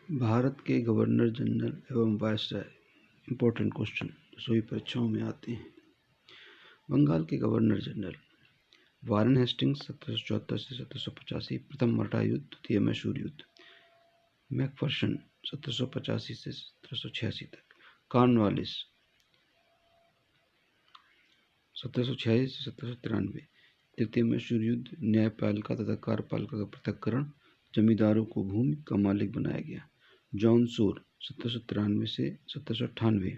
भारत के governor general एवं viceroy. Important question सभी परीक्षाओं में आते हैं। बंगाल के गवर्नर जनरल वारेन हेस्टिंग्स 1774 से 1785, प्रथम मराठा युद्ध, द्वितीय मैसूर युद्ध। मैकफर्शन 1785 से 1786 तक। कॉर्नवालिस 1786 से 1793, तृतीय मैसूर युद्ध, न्यायपालिका तथा कार्यपालिका का पृथक्करण, जमींदारों को भूमि का मालिक बनाया गया। जॉन सोर 1793 से 1798,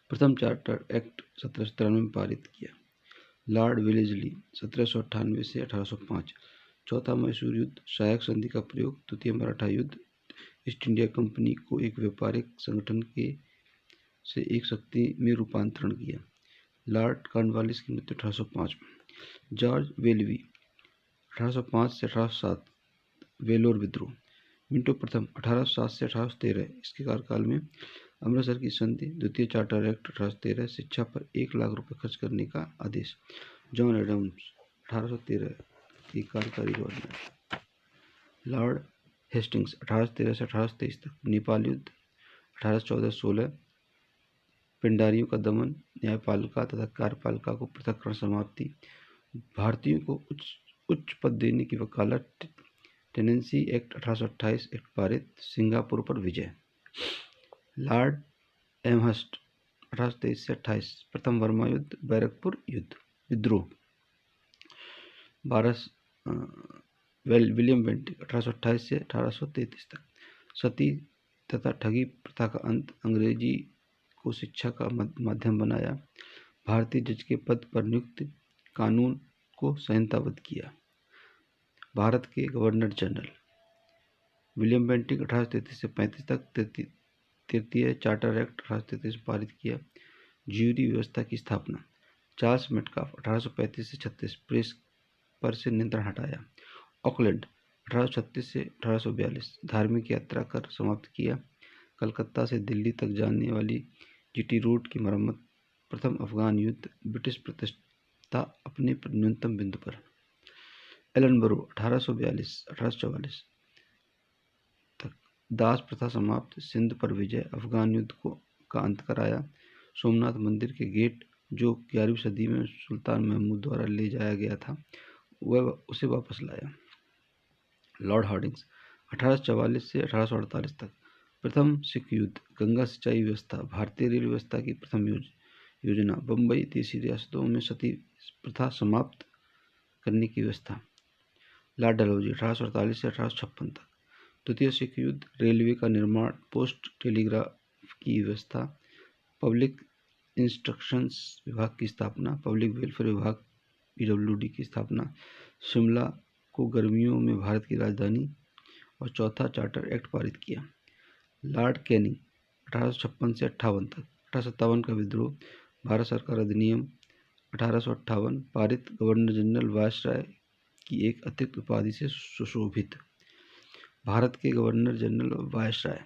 प्रथम चार्टर एक्ट 1793 में पारित किया। लॉर्ड वेलेस्ली 1798 से 1805, चौथा मैसूर युद्ध, सहायक संधि का प्रयोग, द्वितीय मराठा युद्ध, ईस्ट इंडिया कंपनी को एक व्यापारिक संगठन से एक शक्ति में रूपांतरण किया। लॉर्ड कॉर्नवालिस की मृत्यु 1805 में। जॉर्ज वेलबी 1805 से 1807, वेलोर विद्रोह। मिंटो प्रथम 1807 से 1813, इसके कार्यकाल में अमृतसर की संधि, द्वितीय चार्टर एक्ट 1813, शिक्षा पर 1 लाख रुपए खर्च करने का आदेश। जॉन एडम्स 1813 की कार्यकारी गवर्नर। लॉर्ड हेस्टिंग्स 1813 से 1823 तक, नेपाल युद्ध 1814-16, पिंडारियों का दमन, न्यायपालिका तथा कार्यपालिका को पृथक्करण समाप्ति, भारतीयों को उच्च पद देने की वकालत, टेनेंसी एक्ट 1828 एक्ट पारित, सिंगापुर पर विजय। लॉर्ड एमहर्स्ट 1823 से 28, प्रथम बर्मा युद्ध, बैरकपुर युद्ध विद्रोह। विलियम बेंटिक 1828 से 1833 तक, सती तथा ठगी प्रथा का अंत, अंग्रेजी को शिक्षा का माध्यम बनाया, भारतीय जज के पद पर नियुक्त, कानून को संहिताबद्ध किया। भारत के गवर्नर जनरल विलियम बेंटिक 1833 से 35 तक, तृतीय चार्टर एक्ट 1833 पारित किया। ज्यूरी व्यवस्था की स्थापना। चार्ल्स मेटकाफ 1835 से 36, प्रेस पर से नियंत्रण हटाया। ऑकलैंड 1836 से 1842, धार्मिक यात्रा कर समाप्त किया। कलकत्ता से दिल्ली तक जाने वाली जीटी रोड की मरम्मत। प्रथम अफगान युद्ध, ब्रिटिश प्रतिष्ठा अपने न्यूनतम बिंदु पर। एलनबरो 1842-1844 तक, दास प्रथा समाप्त, सिंध पर विजय, अफगान युद्ध का अंत कराया। सोमनाथ मंदिर के गेट, जो 11वीं सदी में सुल्तान महमूद द्वारा ले जाया गया था, वह उसे वापस लाया। लॉर्ड हार्डिंग्स 1844 से 1848 तक, प्रथम सिख युद्ध, गंगा सिंचाई व्यवस्था, भारतीय रेल व्यवस्था की प्रथम योजना, बम्बई देशी रियासतों में सती प्रथा समाप्त करने की व्यवस्था। लॉर्ड डलहौजी 1848 से 1856 तक, द्वितीय सिख युद्ध, रेलवे का निर्माण, पोस्ट टेलीग्राफ की व्यवस्था, पब्लिक इंस्ट्रक्शंस विभाग की स्थापना, पब्लिक वेलफेयर विभाग पीडब्ल्यूडी की स्थापना, शिमला को गर्मियों में भारत की राजधानी, और चौथा चार्टर एक्ट पारित किया। लॉर्ड कैनिंग 1856 से 58 तक, 1857 का विद्रोह, भारत सरकार अधिनियम 1858 पारित, गवर्नर जनरल वायसराय की एक अतिरिक्त उपाधि से सुशोभित। भारत के governor general viceroy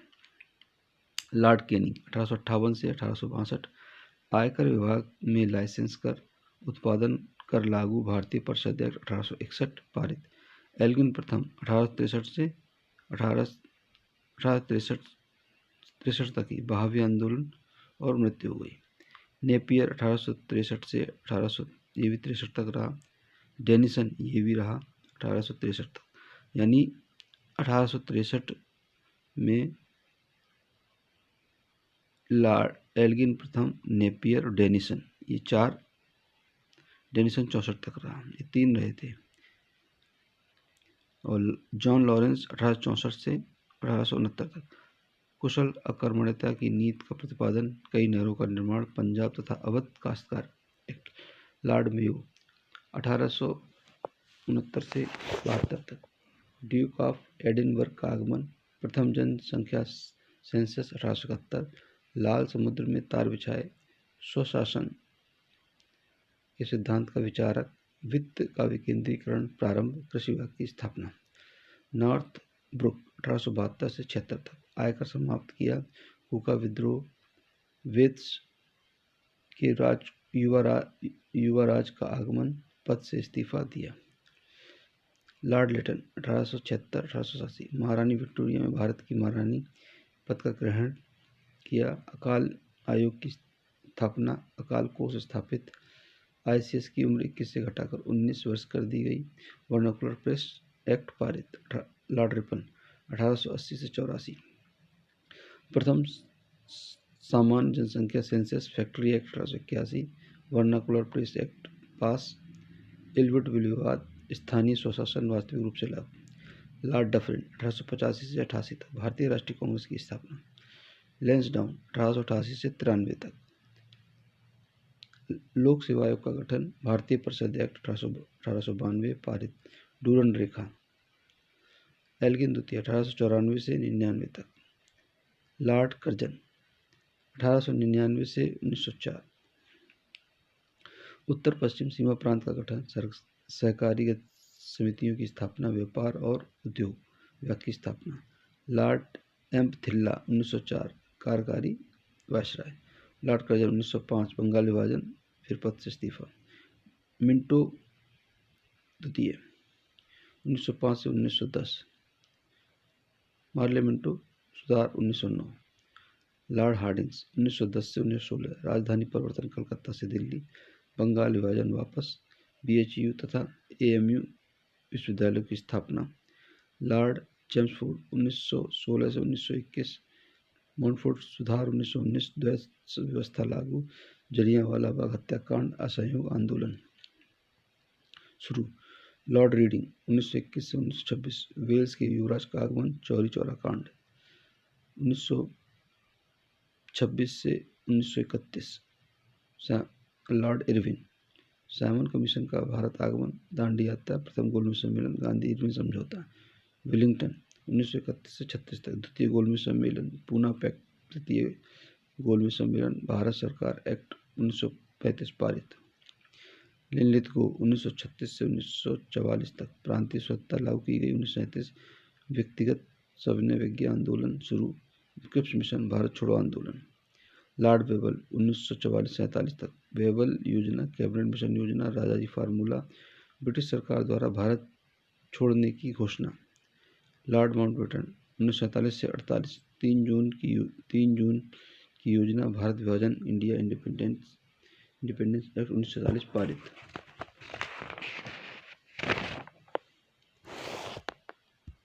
Lord Canning 1858 से 1862, आयकर विभाग में लाइसेंस कर, उत्पादन कर लागू, भारतीय परिषद एक्ट 1861 पारित। एल्गिन प्रथम 1863 से 1863 तक ही बहावी आंदोलन और मृत्यु हो गई। नेपियर 1863 से 1800, ये भी 63 तक रहा। डेनिसन ये भी रहा 1863 तक, यानी 1863 में लॉर्ड एल्गिन प्रथम, नेपियर और डेनिसन, ये 4, डेनिसन 64 तक रहा, ये 3 रहे थे। और जॉन लॉरेंस 1864 से 1869 तक, कुशल अकर्मण्यता की नीति का प्रतिपादन, कई नहरों का निर्माण, पंजाब तथा अवध काश्तकार एक्ट। लॉर्ड मेयो 1869 से 72 तक, ड्यूक ऑफ एडिनबर्ग का आगमन, प्रथम जनसंख्या सेंसस 1871, लाल समुद्र में तार बिछाए, स्वशासन के सिद्धांत का विचारक, वित्त का विकेंद्रीकरण प्रारंभ, कृषि विभाग की स्थापना। नॉर्थ ब्रुक 1872 से 76 तक, आयकर समाप्त किया, हुका विद्रोह, वेत्स के युवराज का आगमन, पद से इस्तीफा दिया। लॉर्ड लिटन 1876-1887 महारानी विक्टोरिया में भारत की महारानी पद का ग्रहण किया। अकाल आयोग की स्थापना, अकाल कोष स्थापित। ICS की उम्र 21 से घटाकर 19 वर्ष कर दी गई। वर्नाकुलर प्रेस एक्ट पारित। लॉर्ड रिपन 1880 से 84। प्रथम सामान्य जनसंख्या census factory act 1881। Vernacular press act पास। एल्बर्ट विवाद स्थानीय स्वशासन वास्तविक रूप से लागू। लॉर्ड डफरिन 1885 से 88 तक भारतीय राष्ट्रीय कांग्रेस की स्थापना। लैंसडाउन 1888 से 93 तक। लोक सेवा आयोग का गठन। भारतीय परिषद एक्ट 1892 पारित। डूरन रेखा। एल्गिन द्वितीय 1894 से 99 तक। लॉर्ड कर्जन 1899 से 1904। उत्तर पश्चिम सीमा प्रांत का गठन। सहकारी समितियों की स्थापना। व्यापार और उद्योग विभाग की स्थापना। लॉर्ड एम्पथिल्ला 1904 कार्यकारी वायसराय। लॉर्ड कर्जन 1905 बंगाल विभाजन, फिर पद से इस्तीफा। मिंटो द्वितीय 1905 से 1910। मार्ले मिंटो सुधार 1909। लॉर्ड हार्डिंग्स 1910 से 1916 राजधानी परिवर्तन कलकत्ता से दिल्ली। बंगाल विभाजन वापस। BHU तथा AMU विश्वविद्यालयों की स्थापना। लॉर्ड चेम्सफोर्ड 1916 से 1921। मॉन्टफोर्ट सुधार 1919 द्वैत व्यवस्था लागू। जलियांवाला बाग हत्याकांड असहयोग आंदोलन शुरू। लॉर्ड रीडिंग 1921 से 1926। वेल्स के युवराज का आगमन। चौरी चौरा कांड 1926 से 1931। लॉर्ड इरविन साइमन कमीशन का भारत आगमन। दांडी यात्रा, प्रथम गोलमेज सम्मेलन, गांधी इरविन समझौता। विलिंगटन 1931 से 36 तक द्वितीय गोलमेज सम्मेलन। पूना पैक्ट तृतीय गोलमेज सम्मेलन। भारत सरकार एक्ट 1935 पारित। लिनलिथगो 1936 से 1944 तक प्रांतीय स्वतंत्रता लागू की गई। 1937 व्यक्तिगत सविनय विज्ञा आंदोलन शुरू। क्रिप्स मिशन, भारत छोड़ो आंदोलन। लॉर्ड वेबल 1944 से 47 तक वेबल योजना, कैबिनेट मिशन योजना, राजाजी फार्मूला, ब्रिटिश सरकार द्वारा भारत छोड़ने की घोषणा। लॉर्ड माउंटबेटन 1947 से 48 3 जून की योजना, भारत विभाजन, इंडिया इंडिपेंडेंस एक्ट 1947 पारित।